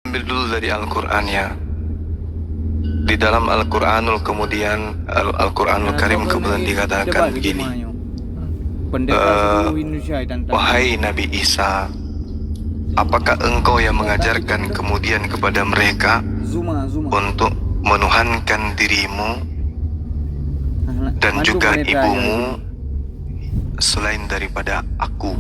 Ambil dulu dari Al-Quran ya. Di dalam Al-Quranul kemudian Al-Quranul Karim kemudian dikatakan begini, wahai Nabi Isa, apakah engkau yang mengajarkan kemudian kepada mereka untuk menuhankan dirimu dan juga ibumu selain daripada aku?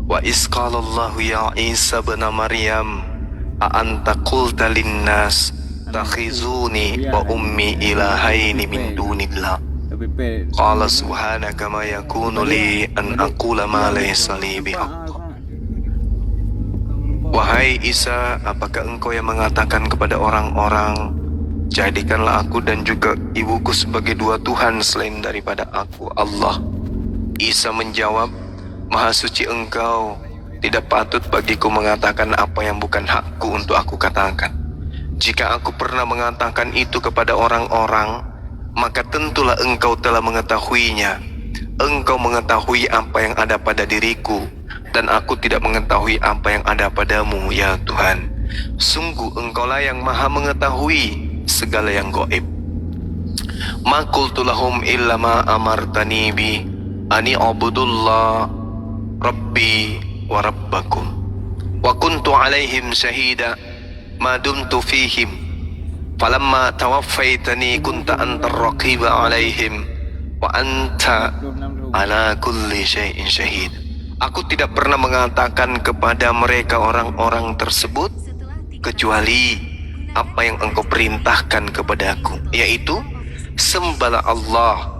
Wa isqalallahu ya Isa bin Maryam a anta qulta linnas takhizuni wa ummi ilahaini min dunillah qala subhanaka ma yakunu li an aqula ma laysa li bihaqq. Wahai Isa, apakah engkau yang mengatakan kepada orang-orang, jadikanlah aku dan juga ibuku sebagai dua Tuhan selain daripada aku, Allah? Isa menjawab, Maha suci engkau, tidak patut bagiku mengatakan apa yang bukan hakku untuk aku katakan. Jika aku pernah mengatakan itu kepada orang-orang, maka tentulah engkau telah mengetahuinya. Engkau mengetahui apa yang ada pada diriku, dan aku tidak mengetahui apa yang ada padamu, ya Tuhan. Sungguh engkaulah yang maha mengetahui segala yang gaib. Ma qultu lahum illa ma amartani bi ani abudullah rabbi wa rabbakum wa kuntu alaihim syahida ma dumtu fihim falamma tawaffaitani kunta antar raqiba alaihim wa anta ala kulli syai'in syahid. Aku tidak pernah mengatakan kepada mereka orang-orang tersebut kecuali apa yang engkau perintahkan kepadaku, yaitu sembahlah Allah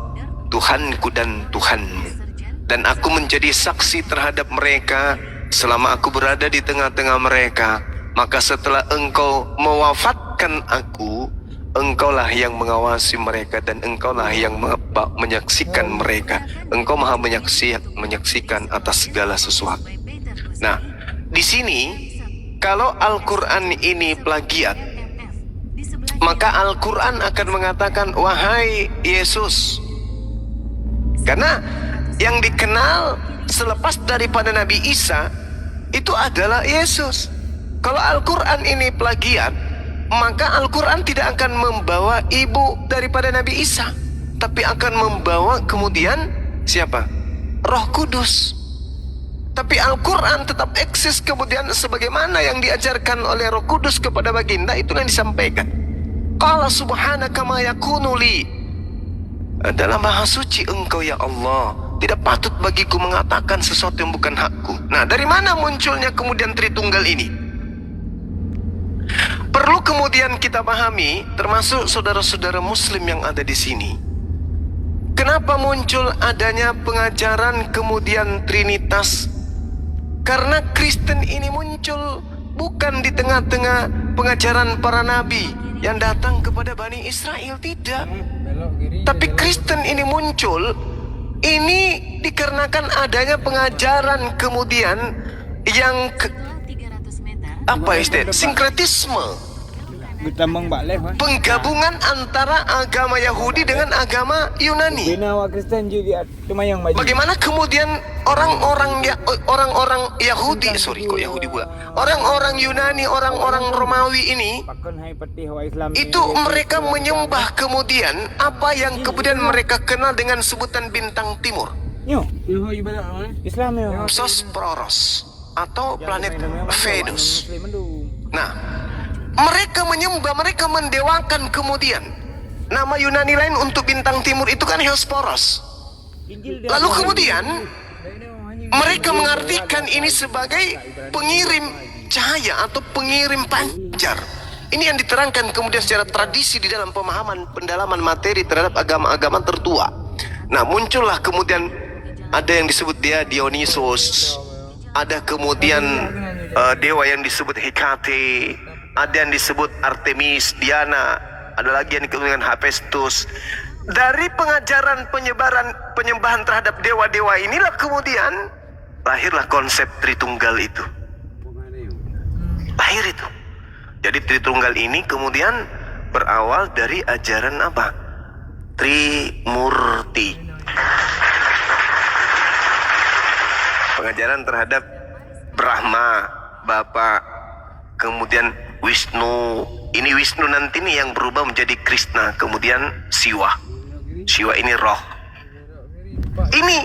Tuhanku dan Tuhanmu, dan aku menjadi saksi terhadap mereka selama aku berada di tengah-tengah mereka. Maka setelah engkau mewafatkan aku, engkaulah yang mengawasi mereka dan engkaulah yang menyaksikan mereka. Engkau maha menyaksikan atas segala sesuatu. Nah, di sini kalau Al-Quran ini plagiat, maka Al-Quran akan mengatakan wahai Yesus, karena yang dikenal selepas daripada Nabi Isa itu adalah Yesus. Kalau Al-Quran ini plagiat, maka Al-Quran tidak akan membawa ibu daripada Nabi Isa, tapi akan membawa kemudian siapa? Roh Kudus. Tapi Al-Quran tetap eksis kemudian sebagaimana yang diajarkan oleh Roh Kudus kepada baginda, itulah yang disampaikan. Qala subhanaka ma yakunu li, adalah maha suci engkau ya Allah, tidak patut bagiku mengatakan sesuatu yang bukan hakku. Nah, dari mana munculnya kemudian Tritunggal ini? Perlu kemudian kita pahami, termasuk saudara-saudara muslim yang ada di sini. Kenapa muncul adanya pengajaran kemudian Trinitas? Karena Kristen ini muncul bukan di tengah-tengah pengajaran para nabi yang datang kepada Bani Israel, tidak. Tapi Kristen ini muncul ini dikarenakan adanya pengajaran kemudian yang sinkretisme, penggabungan antara agama Yahudi dengan agama Yunani. Bagaimana kemudian orang-orang Yahudi, orang-orang Yunani, orang-orang Romawi ini, itu mereka menyembah kemudian apa yang kemudian mereka kenal dengan sebutan bintang timur, Proros atau planet Venus. Nah, mereka menyembah, mereka mendewakan kemudian nama Yunani lain untuk bintang timur itu kan Hesperos. Lalu kemudian mereka mengartikan ini sebagai pengirim cahaya atau pengirim pancar. Ini yang diterangkan kemudian secara tradisi di dalam pemahaman pendalaman materi terhadap agama-agama tertua. Nah, muncullah kemudian ada yang disebut dia Dionysus, ada kemudian dewa yang disebut Hekate, ada yang disebut Artemis, Diana, ada lagi yang disebut Hephaestus. Dari pengajaran penyembahan terhadap dewa-dewa inilah kemudian lahirlah konsep Tritunggal itu. Lahir itu. Jadi Tritunggal ini kemudian berawal dari ajaran apa? Trimurti. Pengajaran terhadap Brahma, Bapa, kemudian Wisnu. Ini Wisnu nanti nih yang berubah menjadi Krishna, kemudian Siwa. Siwa ini roh. Ini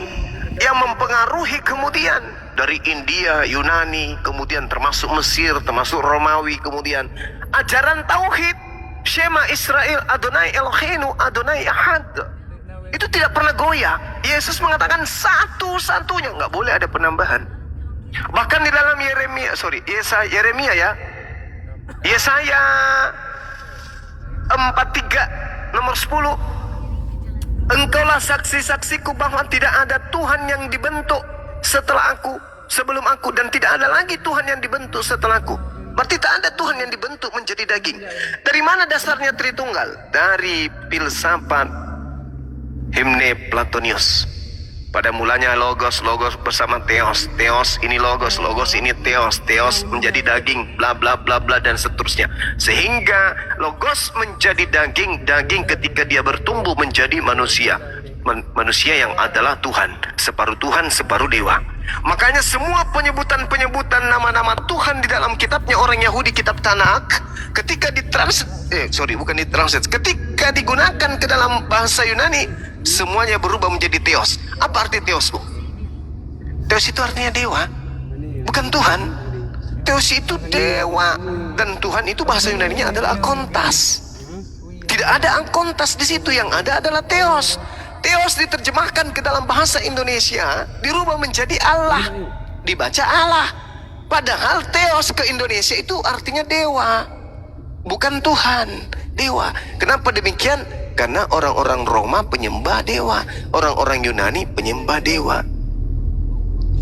yang mempengaruhi kemudian dari India, Yunani, kemudian termasuk Mesir, termasuk Romawi, kemudian ajaran tauhid, Shema Israel, Adonai Eloheinu, Adonai Ahad. Itu tidak pernah goyah. Yesus mengatakan satu-satunya, nggak boleh ada penambahan. Bahkan di dalam Yeremia ya, Yesaya 43 nomor 10, engkaulah saksi-saksiku bahwa tidak ada Tuhan yang dibentuk setelah aku, sebelum aku, dan tidak ada lagi Tuhan yang dibentuk setelah aku. Berarti tak ada Tuhan yang dibentuk menjadi daging. Dari mana dasarnya Tritunggal? Dari filsafat himne Platonius. Pada mulanya logos, logos bersama theos, theos ini logos, logos ini theos, theos menjadi daging, bla bla bla bla dan seterusnya. Sehingga logos menjadi daging, daging ketika dia bertumbuh menjadi manusia. Manusia yang adalah Tuhan, separuh dewa. Makanya semua penyebutan nama-nama Tuhan di dalam kitabnya orang Yahudi, kitab Tanakh, ketika ketika digunakan ke dalam bahasa Yunani, semuanya berubah menjadi theos. Apa arti theos, Bu? Theos itu artinya dewa, bukan Tuhan. Theos itu dewa, dan Tuhan itu bahasa Yunaninya adalah akontas. Tidak ada akontas di situ, yang ada adalah theos. Theos diterjemahkan ke dalam bahasa Indonesia, dirubah menjadi Allah, dibaca Allah. Padahal theos ke Indonesia itu artinya dewa, bukan Tuhan, dewa. Kenapa demikian? Karena orang-orang Roma penyembah dewa, orang-orang Yunani penyembah dewa.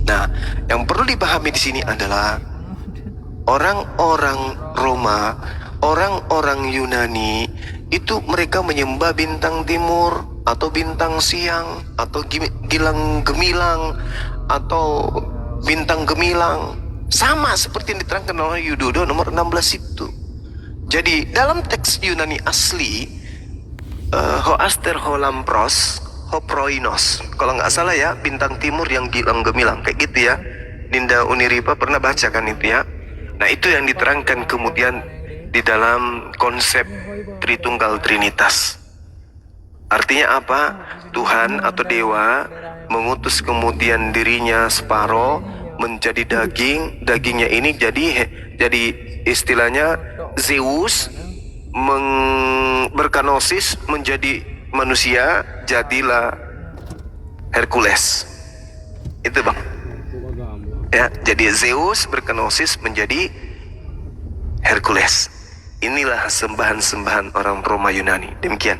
Nah, yang perlu dipahami di sini adalah orang-orang Roma, orang-orang Yunani itu mereka menyembah bintang timur, atau bintang siang, atau gilang gemilang, atau bintang gemilang. Sama seperti yang diterangkan oleh Yudodo nomor 16 itu. Jadi dalam teks Yunani asli, Hoaster Holampros Hoproinos, kalau nggak salah ya, bintang timur yang gilang gemilang, kayak gitu ya. Dinda Uniripa pernah baca kan itu ya. Nah itu yang diterangkan kemudian di dalam konsep Tritunggal Trinitas. Artinya apa? Tuhan atau dewa mengutus kemudian dirinya separuh menjadi daging. Dagingnya ini jadi istilahnya Zeus berkanosis menjadi manusia, jadilah Hercules. Itu Bang. Ya, jadi Zeus berkanosis menjadi Hercules. Inilah sembahan-sembahan orang Roma Yunani. Demikian.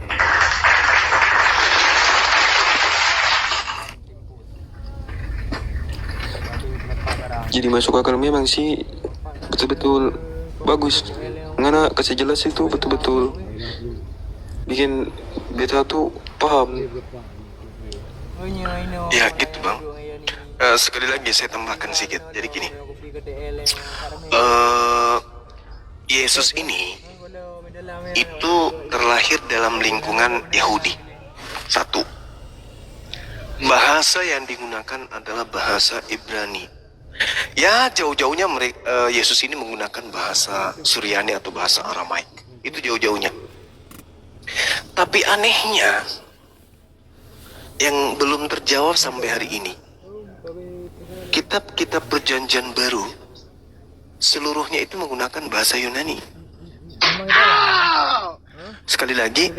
Jadi masuk akal memang sih, betul-betul bagus. Ngana kasih jelas itu betul-betul bikin beta tuh paham. Ya gitu Bang. Sekali lagi saya tambahkan sedikit. Jadi gini, Yesus ini itu terlahir dalam lingkungan Yahudi. Satu, bahasa yang digunakan adalah bahasa Ibrani. Ya jauh-jauhnya Yesus ini menggunakan bahasa Suryani atau bahasa Aramaik. Itu jauh-jauhnya. Tapi anehnya, yang belum terjawab sampai hari ini, kitab-kitab perjanjian baru seluruhnya itu menggunakan bahasa Yunani. Sekali lagi,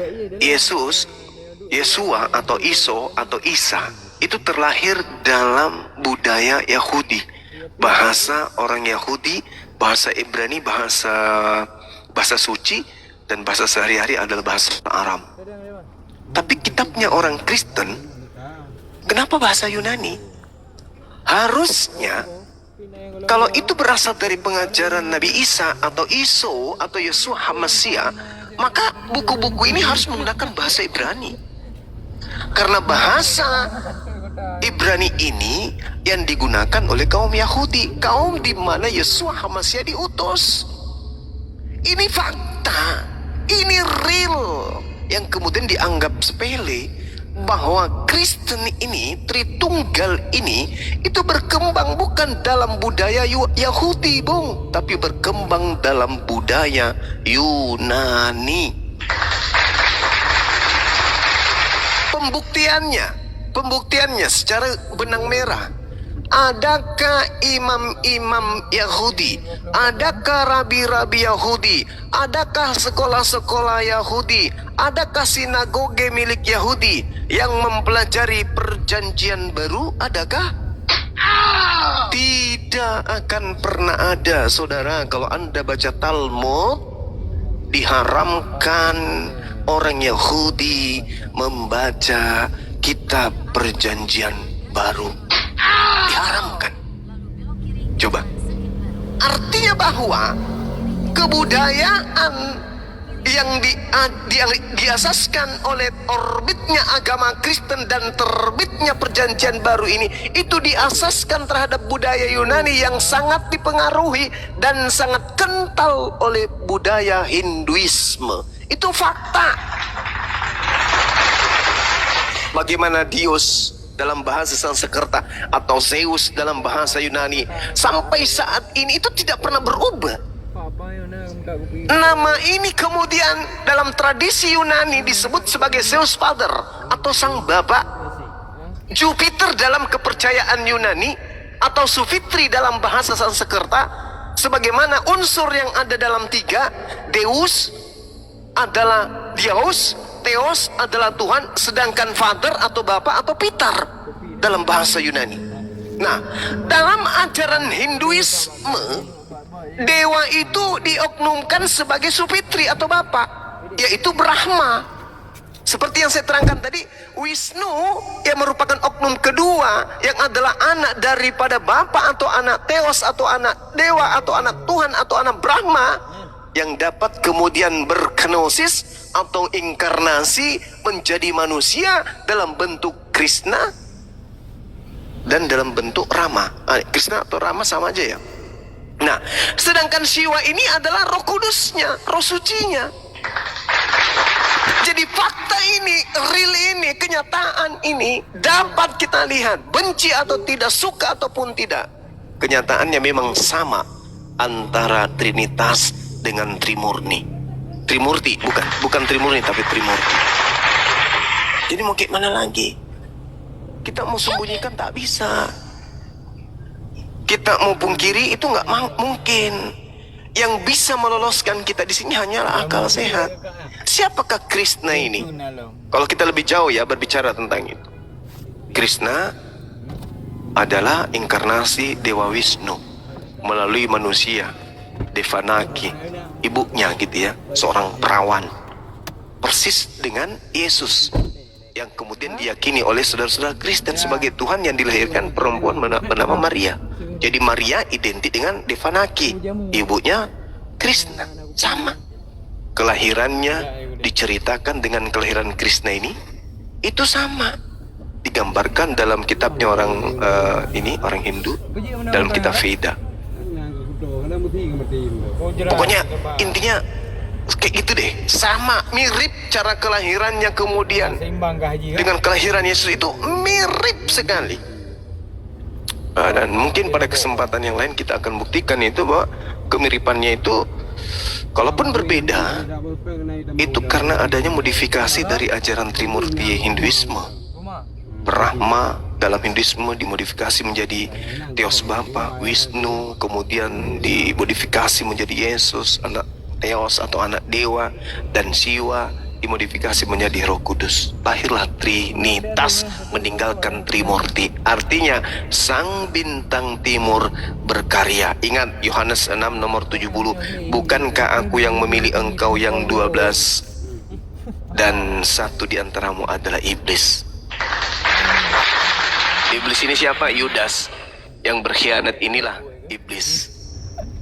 Yesua atau Iso atau Isa itu terlahir dalam budaya Yahudi. Bahasa orang Yahudi, bahasa Ibrani, bahasa suci, dan bahasa sehari-hari adalah bahasa Aram. Tapi kitabnya orang Kristen, kenapa bahasa Yunani? Harusnya kalau itu berasal dari pengajaran Nabi Isa atau Iso atau Yesua Hamasia, maka buku-buku ini harus menggunakan bahasa Ibrani. Karena bahasa Ibrani ini yang digunakan oleh kaum Yahudi, kaum di mana Yesua Hamasia diutus. Ini fakta, ini real, yang kemudian dianggap sepele bahwa Kristen ini, Tritunggal ini, itu berkembang bukan dalam budaya Yahudi, Bung, tapi berkembang dalam budaya Yunani. Pembuktiannya secara benang merah. Adakah imam-imam Yahudi? Adakah rabi-rabi Yahudi? Adakah sekolah-sekolah Yahudi? Adakah sinagoge milik Yahudi yang mempelajari perjanjian baru? Adakah? Tidak akan pernah ada, saudara. Kalau Anda baca Talmud, diharamkan orang Yahudi membaca kitab perjanjian baru. Diharamkan. Coba. Artinya bahwa kebudayaan yang diasaskan oleh orbitnya agama Kristen dan terbitnya perjanjian baru ini, itu diasaskan terhadap budaya Yunani yang sangat dipengaruhi dan sangat kental oleh budaya Hinduisme. Itu fakta. Bagaimana Dios dalam bahasa Sanskerta atau Zeus dalam bahasa Yunani sampai saat ini itu tidak pernah berubah. Nama ini kemudian dalam tradisi Yunani disebut sebagai Zeus Father atau Sang Bapa. Jupiter dalam kepercayaan Yunani atau Sufitri dalam bahasa Sanskerta, sebagaimana unsur yang ada dalam tiga. Deus adalah Dios, Theos adalah Tuhan, sedangkan Father atau Bapa atau Pitar dalam bahasa Yunani. Nah, dalam ajaran Hinduisme, dewa itu dioknumkan sebagai Supitri atau Bapa, yaitu Brahma. Seperti yang saya terangkan tadi, Wisnu yang merupakan oknum kedua, yang adalah anak daripada Bapa atau anak Theos atau anak dewa atau anak Tuhan atau anak Brahma, yang dapat kemudian berkenosis atau inkarnasi menjadi manusia dalam bentuk Krishna dan dalam bentuk Rama. Krishna atau Rama sama aja ya. Nah, sedangkan Siwa ini adalah Roh Kudusnya, Roh Sucinya. Jadi fakta ini, real ini, kenyataan ini dapat kita lihat, benci atau tidak, suka ataupun tidak. Kenyataannya memang sama antara Trinitas dengan Trimurni. Trimurti, bukan Trimurni tapi Trimurti. Jadi mau kayak mana lagi? Kita mau sembunyikan tak bisa. Kita mau pungkiri itu nggak mungkin. Yang bisa meloloskan kita di sini hanyalah akal sehat. Siapakah Krishna ini? Kalau kita lebih jauh ya berbicara tentang itu. Krishna adalah inkarnasi Dewa Wisnu melalui manusia, Devanaki, ibunya gitu ya, seorang perawan, persis dengan Yesus yang kemudian diyakini oleh saudara-saudara Kristen sebagai Tuhan yang dilahirkan perempuan bernama Maria. Jadi Maria identik dengan Devanaki, ibunya Krishna, sama. Kelahirannya diceritakan dengan kelahiran Krishna ini, itu sama. Digambarkan dalam kitabnya orang orang Hindu, dalam kitab Veda. Pokoknya intinya kayak gitu deh, sama, mirip cara kelahirannya kemudian dengan kelahiran Yesus itu mirip sekali. Dan mungkin pada kesempatan yang lain kita akan buktikan itu bahwa kemiripannya itu kalaupun berbeda itu karena adanya modifikasi dari ajaran Trimurti Hinduisme. Brahma dalam Hinduisme dimodifikasi menjadi Theos Bapa, Wisnu kemudian dimodifikasi menjadi Yesus, anak Theos atau anak dewa, dan Siwa dimodifikasi menjadi Roh Kudus. Lahirlah Trinitas meninggalkan Trimurti. Artinya Sang Bintang Timur berkarya. Ingat Yohanes 6 nomor 70, bukankah aku yang memilih engkau yang 12 dan satu di antaramu adalah iblis. Iblis ini siapa? Yudas. Yang berkhianat inilah iblis.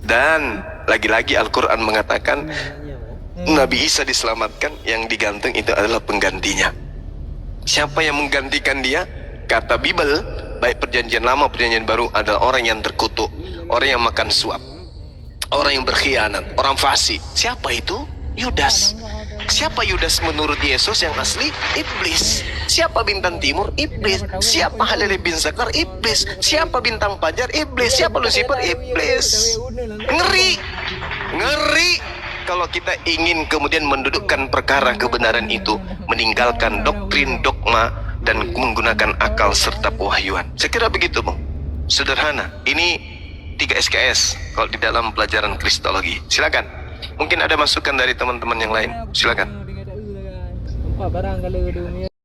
Dan lagi-lagi Al-Quran mengatakan Nabi Isa diselamatkan, yang digantung itu adalah penggantinya. Siapa yang menggantikan dia? Kata Bible, baik perjanjian lama perjanjian baru, adalah orang yang terkutuk, orang yang makan suap, orang yang berkhianat, orang fasik. Siapa itu? Yudas. Siapa Yudas menurut Yesus yang asli? Iblis. Siapa bintang timur? Iblis. Siapa Halil bin Zakar? Iblis. Siapa bintang fajar? Iblis. Siapa Lucifer? Iblis. Ngeri. Ngeri. Kalau kita ingin kemudian mendudukkan perkara kebenaran itu, meninggalkan doktrin, dogma, dan menggunakan akal serta pewahyuan. Saya kira begitu, Bang. Sederhana. Ini 3 SKS kalau di dalam pelajaran kristologi. Silakan. Mungkin ada masukan dari teman-teman yang lain. Silakan. Nampak barang kalau dia